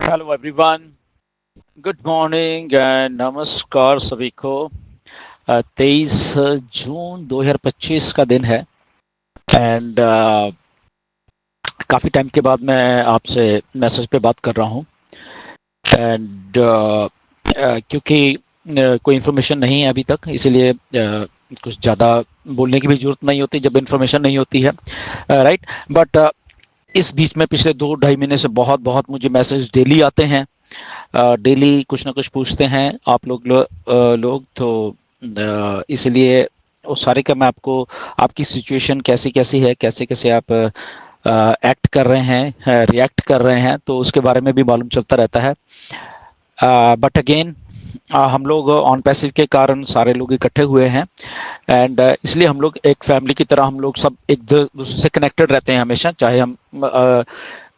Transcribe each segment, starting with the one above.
Hello everyone, good morning and नमस्कार सभी को। 23 जून 2025 का दिन है एंड काफ़ी टाइम के बाद मैं आपसे मैसेज पे बात कर रहा हूँ एंड क्योंकि कोई इन्फॉर्मेशन नहीं है अभी तक, इसीलिए कुछ ज़्यादा बोलने की भी ज़रूरत नहीं होती जब इन्फॉर्मेशन नहीं होती है, राइट। बट इस बीच में पिछले 2-2.5 महीने से बहुत बहुत मुझे मैसेज डेली आते हैं। डेली कुछ ना कुछ पूछते हैं आप लोग तो इसलिए वो सारे का मैं आपको, आपकी सिचुएशन कैसी कैसी है, कैसे कैसे आप एक्ट कर रहे हैं, रिएक्ट कर रहे हैं, तो उसके बारे में भी मालूम चलता रहता है। बट अगेन हम लोग ऑन पैसिव के कारण सारे लोग इकट्ठे हुए हैं एंड इसलिए हम लोग एक फैमिली की तरह हम लोग सब एक दूसरे से कनेक्टेड रहते हैं हमेशा, चाहे हम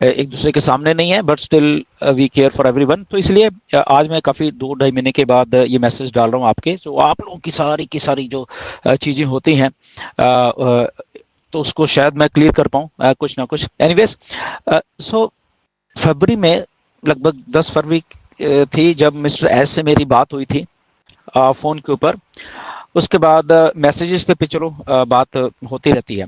एक दूसरे के सामने नहीं है but still we care for everyone. तो इसलिए आज मैं काफ़ी 2-2.5 महीने के बाद ये मैसेज डाल रहा हूँ आपके, जो आप लोगों की सारी जो चीज़ें होती हैं, तो उसको शायद मैं क्लियर कर पाऊँ कुछ ना कुछ। एनीवेज, सो फरवरी में लगभग 10 फरवरी थी जब मिस्टर एस से मेरी बात हुई थी फ़ोन के ऊपर। उसके बाद मैसेजेस पे चलो बात होती रहती है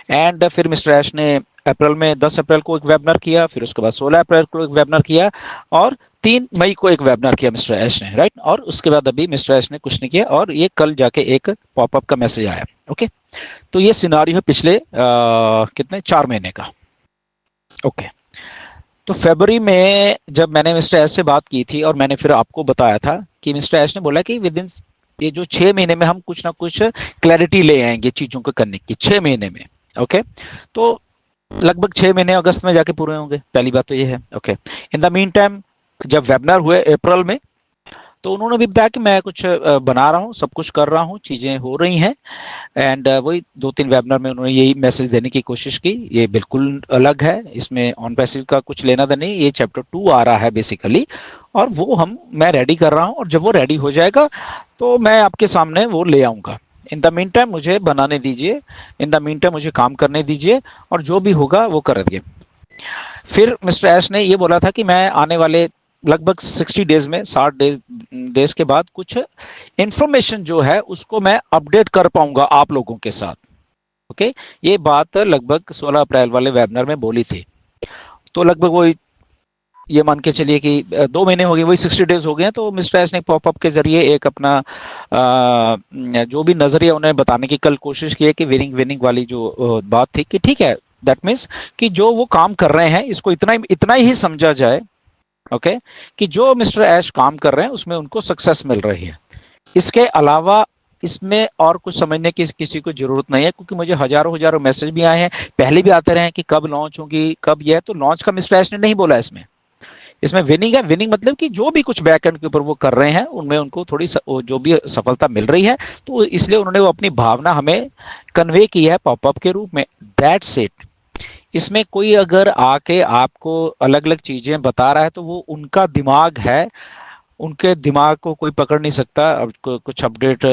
एंड फिर मिस्टर ऐश ने अप्रैल में 10 अप्रैल को एक वेबिनार किया, फिर उसके बाद 16 अप्रैल को एक वेबिनार किया और 3 मई को एक वेबिनार किया मिस्टर ऐश ने, राइट। और उसके बाद अभी मिस्टर ऐश ने कुछ नहीं किया और ये कल जाके एक पॉपअप का मैसेज आया। ओके, तो ये सिनारियो है पिछले कितने 4 महीने का। ओके, तो फरवरी में जब मैंने मिस्टर ऐश से बात की थी और मैंने फिर आपको बताया था कि मिस्टर ऐश ने बोला कि विद इन ये जो 6 महीने में हम कुछ ना कुछ क्लैरिटी ले आएंगे चीजों को करने की, 6 महीने में। ओके, तो लगभग 6 महीने अगस्त में जाके पूरे होंगे, पहली बात तो ये है। Okay, in the mean time जब वेबिनार हुए अप्रैल में, तो उन्होंने भी बताया कि मैं कुछ बना रहा हूँ, सब कुछ कर रहा हूँ, चीजें हो रही हैं एंड वही 2-3 वेबिनार में उन्होंने यही मैसेज देने की कोशिश की। ये बिल्कुल अलग है, इसमें ऑन पैसिव का कुछ लेना देना नहीं, ये चैप्टर 2 आ रहा है बेसिकली, और वो मैं रेडी कर रहा हूँ और जब वो रेडी हो जाएगा तो मैं आपके सामने वो ले आऊंगा। इन द मीन टाइम मुझे बनाने दीजिए, इन द मीन टाइम मुझे काम करने दीजिए और जो भी होगा वो करेंगे। फिर मिस्टर ऐश ने ये बोला था कि मैं आने वाले लगभग 60 डेज में, 60 डेज के बाद कुछ इंफॉर्मेशन जो है उसको मैं अपडेट कर पाऊंगा आप लोगों के साथ। ओके, ये बात लगभग 16 अप्रैल वाले वेबिनार में बोली थी। तो लगभग वो ये मान के चलिए कि 2 महीने हो गए, वही 60 डेज हो गए हैं। तो मिस्टर एस ने पॉपअप के जरिए एक अपना जो भी नजरिया उन्हें बताने की कल कोशिश की है कि विनिंग विनिंग वाली जो बात थी कि ठीक है, दैट मीन्स कि जो वो काम कर रहे हैं इसको इतना ही समझा जाए। ओके, कि जो मिस्टर ऐश काम कर रहे हैं उसमें उनको सक्सेस मिल रही है, इसके अलावा इसमें और कुछ समझने की किसी को जरूरत नहीं है, क्योंकि मुझे हजारों हजारों मैसेज भी आए हैं, पहले भी आते रहे कि कब लॉन्च होगी, कब यह। तो लॉन्च का मिस्टर ऐश ने नहीं बोला इसमें, इसमें विनिंग है। विनिंग मतलब कि जो भी कुछ बैकएंड के ऊपर वो कर रहे हैं उनमें उनको थोड़ी जो भी सफलता मिल रही है, तो इसलिए उन्होंने वो अपनी भावना हमें कन्वे की है पॉपअप के रूप में। That's it. इसमें कोई अगर आके आपको अलग अलग चीजें बता रहा है तो वो उनका दिमाग है, उनके दिमाग को कोई पकड़ नहीं सकता। अब कुछ अपडेट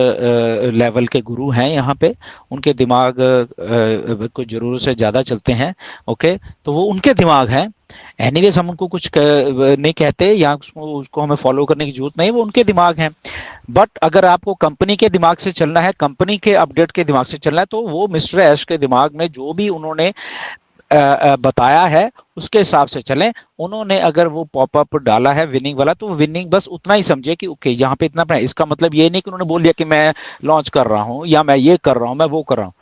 लेवल के गुरु हैं यहाँ पे, उनके दिमाग कुछ जरूरत से ज़्यादा चलते हैं। ओके, तो वो उनके दिमाग हैं। एनीवेज हम उनको कुछ नहीं कहते या उसको हमें फॉलो करने की जरूरत नहीं, वो उनके दिमाग हैं। बट अगर आपको कंपनी के दिमाग से चलना है, कंपनी के अपडेट के दिमाग से चलना है, तो वो मिस्टर ऐश के दिमाग में जो भी उन्होंने बताया है उसके हिसाब से चलें। उन्होंने अगर वो पॉपअप डाला है विनिंग वाला, तो विनिंग बस उतना ही समझे कि ओके यहाँ पे इतना है। इसका मतलब ये नहीं कि उन्होंने बोल दिया कि मैं लॉन्च कर रहा हूँ या मैं ये कर रहा हूँ, मैं वो कर रहा हूँ।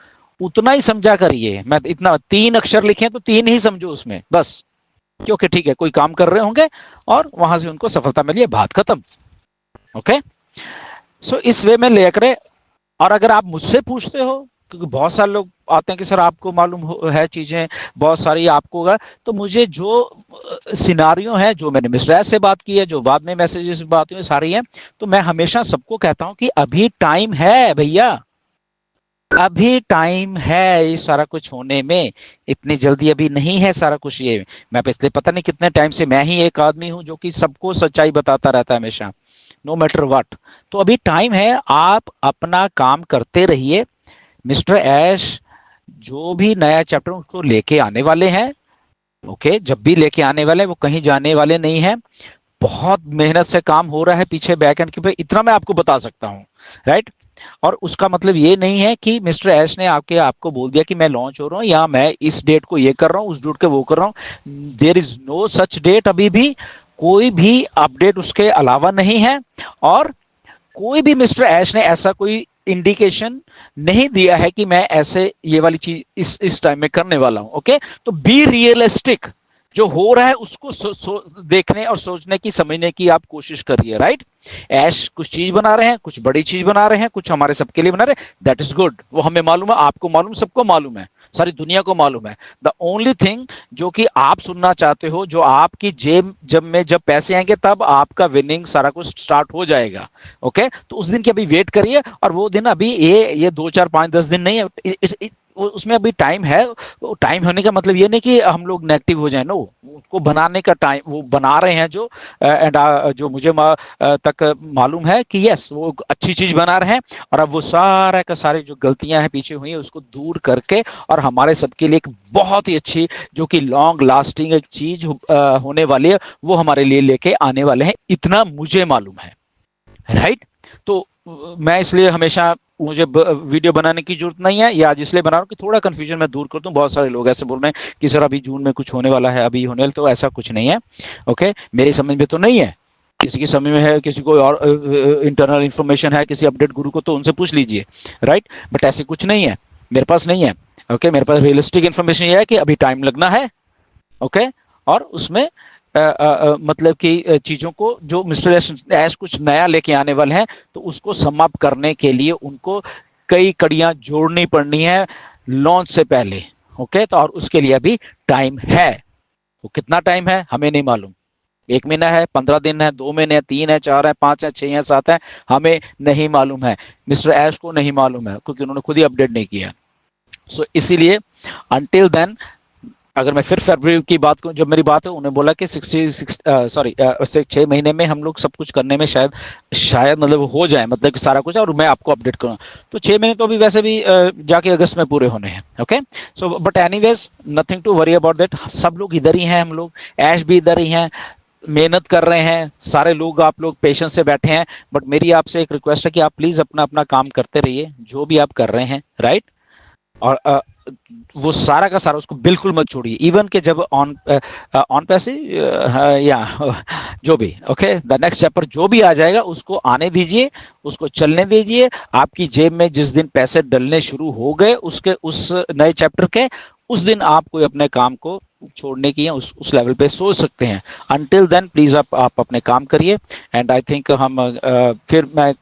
उतना ही समझा करिए। मैं इतना 3 अक्षर लिखे तो 3 ही समझो उसमें बस, क्योंकि ठीक है कोई काम कर रहे होंगे और वहां से उनको सफलता मिली है, बात खत्म। ओके, सो इस वे में लेकर। और अगर आप मुझसे पूछते हो, क्योंकि बहुत सारे लोग आते हैं कि सर आपको मालूम है चीजें बहुत सारी आपको होगा, तो मुझे जो सिनारियो है, जो मैंने मिस्टर से बात की है, जो बाद में मैसेजेस बात हुई सारी है, तो मैं हमेशा सबको कहता हूं कि अभी टाइम है भैया, अभी टाइम है ये सारा कुछ होने में, इतनी जल्दी अभी नहीं है सारा कुछ। ये मैं पिछले पता नहीं कितने टाइम से मैं ही एक आदमी हूं जो कि सबको सच्चाई बताता रहता है हमेशा, नो मैटर व्हाट। तो अभी टाइम है, आप अपना काम करते रहिए। मिस्टर ऐश जो भी नया चैप्टर उसको लेके आने वाले हैं, ओके, जब भी लेके आने वाले वो कहीं जाने वाले नहीं है। बहुत मेहनत से काम हो रहा है पीछे बैक एंड के पे, इतना मैं आपको बता सकता हूँ, राइट। और उसका मतलब ये नहीं है कि मिस्टर एश ने आपको बोल दिया कि मैं लॉन्च हो रहा हूँ या मैं इस डेट को ये कर रहा हूँ, उस डेट को वो कर रहा हूँ। There is no such date, अभी भी कोई भी अपडेट उसके अलावा नहीं है। और कोई भी मिस्टर ऐश ने ऐसा कोई इंडिकेशन नहीं दिया है कि मैं ऐसे ये वाली चीज इस टाइम में करने वाला हूं। ओके, तो बी रियलिस्टिक, जो हो रहा है उसको देखने और सोचने की, समझने की आप कोशिश करिए, राइट। ऐश कुछ चीज बना रहे हैं, कुछ बड़ी चीज बना रहे हैं, कुछ हमारे सबके लिए बना रहे हैं, दैट इज गुड। वो हमें मालूम है, आपको मालूम, सबको मालूम है, सारी दुनिया को मालूम है। द ओनली थिंग जो कि आप सुनना चाहते हो, जो आपकी जेब जब पैसे आएंगे तब आपका विनिंग सारा कुछ स्टार्ट हो जाएगा। ओके, तो उस दिन की अभी वेट करिए। और वो दिन अभी ये 2 4 5 10 दिन नहीं है, उसमें अभी टाइम है। टाइम होने का मतलब ये नहीं कि हम लोग नेगेटिव हो जाए, नो, उसको बनाने का टाइम वो बना रहे हैं। जो एंड जो मुझे तक मालूम है कि यस, वो अच्छी चीज बना रहे हैं। और अब वो सारा का सारे जो गलतियां हैं पीछे हुई है उसको दूर करके और हमारे सबके लिए एक बहुत ही अच्छी, जो कि लॉन्ग लास्टिंग एक चीज होने वाली है, वो हमारे लिए लेके आने वाले हैं, इतना मुझे मालूम है, राइट। तो मैं इसलिए हमेशा, मुझे वीडियो बनाने की जरूरत नहीं है, या आज इसलिए बना रहा हूँ कि थोड़ा कंफ्यूजन मैं दूर कर दूं। बहुत सारे लोग ऐसे बोल रहे हैं कि सर अभी जून में कुछ होने वाला है, अभी होने वाला, तो ऐसा कुछ नहीं है। ओके, मेरी समझ में तो नहीं है, किसी की समझ में है, किसी को और इंटरनल इंफॉर्मेशन है, किसी अपडेट गुरु को तो उनसे पूछ लीजिए, राइट। बट ऐसे कुछ नहीं है, मेरे पास नहीं है। ओके, मेरे पास रियलिस्टिक इन्फॉर्मेशन ये है कि अभी टाइम लगना है। ओके, और उसमें मतलब कि चीजों को, जो मिस्टर ऐश कुछ नया लेके आने वाले हैं, तो उसको समाप्त करने के लिए उनको कई कड़ियां जोड़नी पड़नी है लॉन्च से पहले। ओके, तो और उसके लिए अभी टाइम है। वो कितना टाइम है हमें नहीं मालूम, 1 महीना है, 15 दिन है, 2 महीने है, 3 है, 4 है, 5 है, 6 है, 7 है, हमें नहीं मालूम है। मिस्टर ऐश को नहीं मालूम है क्योंकि उन्होंने खुद ही अपडेट नहीं किया। सो इसीलिए अंटिल देन, अगर मैं फिर फरवरी की बात करूं, जब मेरी बात है, उन्हें बोला कि 6 महीने में हम लोग सब कुछ करने में शायद शायद मतलब हो जाए, मतलब कि सारा कुछ, और मैं आपको अपडेट करूँ। तो 6 महीने तो अभी वैसे भी जाके अगस्त में पूरे होने हैं। Okay, so but anyways, nothing to worry about that. सब लोग इधर ही हैं, हम लोग ऐश भी इधर ही हैं, मेहनत कर रहे हैं सारे लोग, आप लोग पेशेंस से बैठे हैं। बट मेरी आपसे एक रिक्वेस्ट है कि आप प्लीज अपना अपना काम करते रहिए, जो भी आप कर रहे हैं, राइट। और वो सारा का सारा उसको बिल्कुल मत छोड़िए, इवन के जब ऑन ऑन पैसे या जो भी, ओके, द नेक्स्ट चैप्टर जो भी आ जाएगा उसको आने दीजिए, उसको चलने दीजिए। आपकी जेब में जिस दिन पैसे डलने शुरू हो गए उसके उस नए चैप्टर के, उस दिन आप कोई अपने काम को छोड़ने की या उस लेवल पे सोच सकते हैं। अनटिल देन प्लीज आप अपने काम करिए। एंड आई थिंक हम फिर मैं,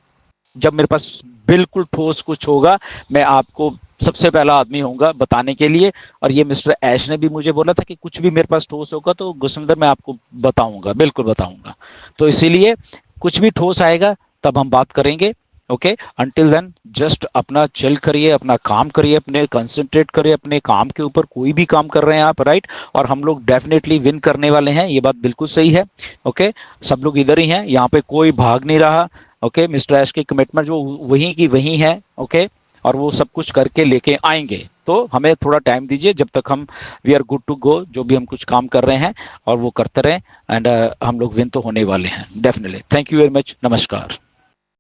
जब मेरे पास बिल्कुल ठोस कुछ होगा, मैं आपको सबसे पहला आदमी होऊंगा बताने के लिए। और ये मिस्टर ऐश ने भी मुझे बोला था कि कुछ भी मेरे पास ठोस होगा तो गुरसिंदर मैं आपको बताऊंगा, बिल्कुल बताऊंगा। तो इसीलिए कुछ भी ठोस आएगा तब हम बात करेंगे। ओके, अंटिल देन जस्ट अपना चिल करिए, अपना काम करिए, अपने कंसंट्रेट करिए अपने काम के ऊपर, कोई भी काम कर रहे हैं आप, राइट। और हम लोग डेफिनेटली विन करने वाले हैं, ये बात बिल्कुल सही है। ओके, सब लोग इधर ही हैं, यहाँ पे कोई भाग नहीं रहा। ओके, मिस्टर ऐश की कमिटमेंट जो वहीं की वहीं है। ओके, और वो सब कुछ करके लेके आएंगे, तो हमें थोड़ा टाइम दीजिए जब तक हम we are good to go, जो भी हम कुछ काम कर रहे हैं और वो करते रहें। एंड हम लोग विन तो होने वाले हैं definitely. Thank you very much, नमस्कार।